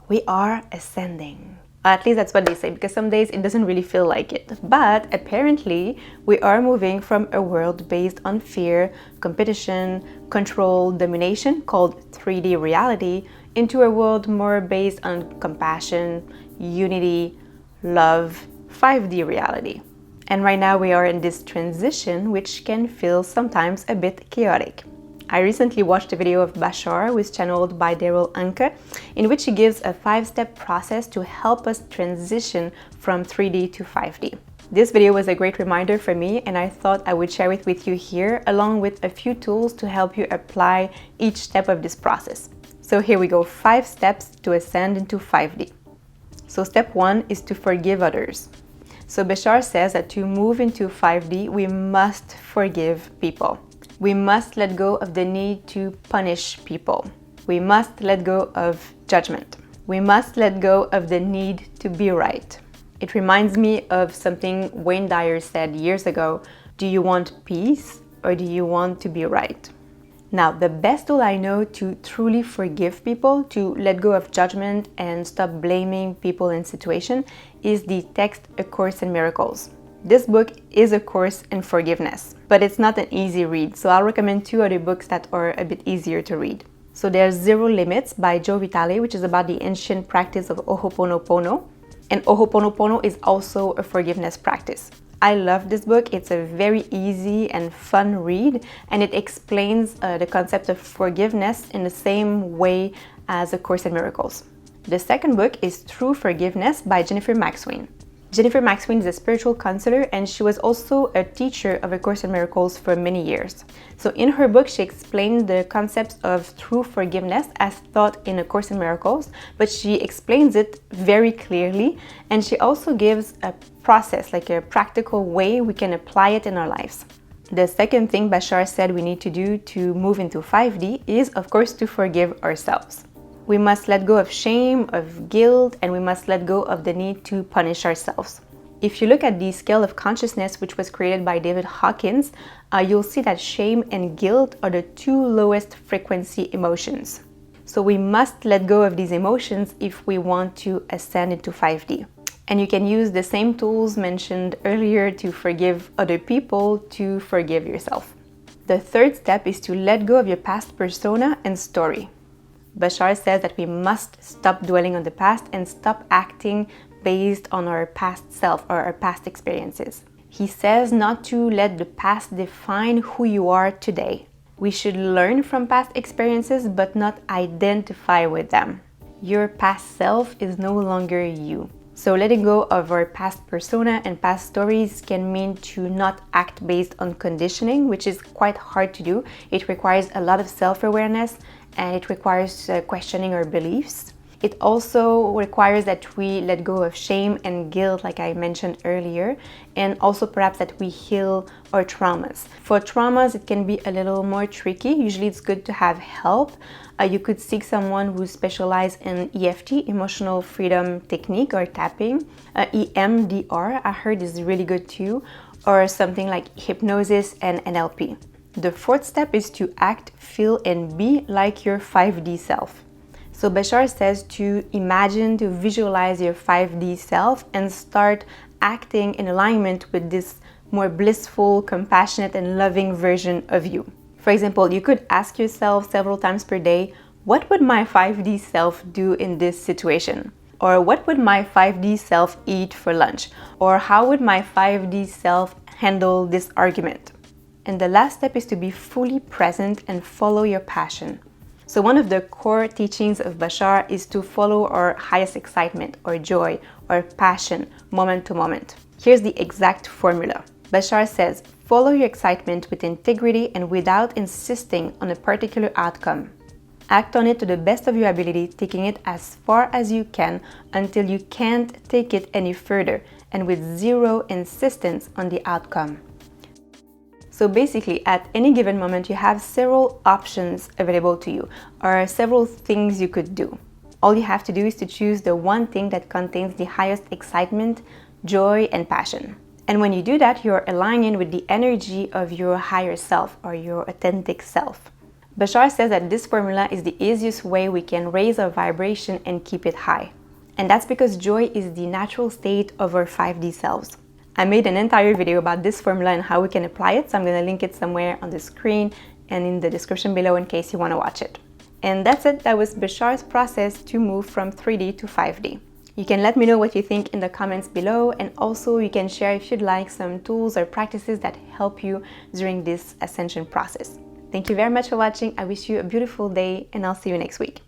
We are ascending. At least that's what they say, because some days it doesn't really feel like it. But apparently, we are moving from a world based on fear, competition, control, domination, called 3D reality, into a world more based on compassion, unity, love, 5D reality. And right now we are in this transition, which can feel sometimes a bit chaotic. I recently watched a video of Bashar, who is channeled by Darryl Anka, in which he gives a 5-step process to help us transition from 3D to 5D. This video was a great reminder for me, and I thought I would share it with you here, along with a few tools to help you apply each step of this process. So here we go, 5 steps to ascend into 5D. So step 1 is to forgive others. So Bashar says that to move into 5D, we must forgive people. We must let go of the need to punish people. We must let go of judgment. We must let go of the need to be right. It reminds me of something Wayne Dyer said years ago. Do you want peace or do you want to be right? Now, the best tool I know to truly forgive people, to let go of judgment and stop blaming people in situations, is the text A Course in Miracles. This book is a course in forgiveness, but it's not an easy read, so I'll recommend 2 other books that are a bit easier to read. So there's Zero Limits by Joe Vitale, which is about the ancient practice of Ho'oponopono, and Ho'oponopono is also a forgiveness practice. I love this book. It's a very easy and fun read, and it explains the concept of forgiveness in the same way as A Course in Miracles. The second book is True Forgiveness by Jennifer Maxwell. Jennifer Maxwell is a spiritual counselor, and she was also a teacher of A Course in Miracles for many years. So in her book, she explained the concepts of true forgiveness as taught in A Course in Miracles, but she explains it very clearly, and she also gives a process, like a practical way we can apply it in our lives. The second thing Bashar said we need to do to move into 5D is, of course, to forgive ourselves. We must let go of shame, of guilt, and we must let go of the need to punish ourselves. If you look at the scale of consciousness, which was created by David Hawkins, you'll see that shame and guilt are the 2 lowest frequency emotions. So we must let go of these emotions if we want to ascend into 5D. And you can use the same tools mentioned earlier to forgive other people to forgive yourself. The third step is to let go of your past persona and story. Bashar says that we must stop dwelling on the past and stop acting based on our past self or our past experiences. He says not to let the past define who you are today. We should learn from past experiences but not identify with them. Your past self is no longer you. So letting go of our past persona and past stories can mean to not act based on conditioning, which is quite hard to do. It requires a lot of self-awareness, and it requires questioning our beliefs. It also requires that we let go of shame and guilt, like I mentioned earlier, and also perhaps that we heal our traumas. For traumas, it can be a little more tricky. Usually it's good to have help. You could seek someone who specializes in EFT, Emotional Freedom Technique, or tapping. EMDR, I heard, is really good too, or something like hypnosis and NLP. The fourth step is to act, feel, and be like your 5D self. So Bashar says to imagine, to visualize your 5D self and start acting in alignment with this more blissful, compassionate, and loving version of you. For example, you could ask yourself several times per day, what would my 5D self do in this situation? Or what would my 5D self eat for lunch? Or how would my 5D self handle this argument? And the last step is to be fully present and follow your passion. So one of the core teachings of Bashar is to follow our highest excitement or joy or passion moment to moment. Here's the exact formula. Bashar says, follow your excitement with integrity and without insisting on a particular outcome. Act on it to the best of your ability, taking it as far as you can until you can't take it any further, and with zero insistence on the outcome. So basically, at any given moment, you have several options available to you, or several things you could do. All you have to do is to choose the one thing that contains the highest excitement, joy, and passion. And when you do that, you're aligning with the energy of your higher self or your authentic self. Bashar says that this formula is the easiest way we can raise our vibration and keep it high. And that's because joy is the natural state of our 5D selves. I made an entire video about this formula and how we can apply it, so I'm going to link it somewhere on the screen and in the description below in case you want to watch it. And that's it. That was Bashar's process to move from 3D to 5D. You can let me know what you think in the comments below, and also you can share if you'd like some tools or practices that help you during this ascension process. Thank you very much for watching. I wish you a beautiful day, and I'll see you next week.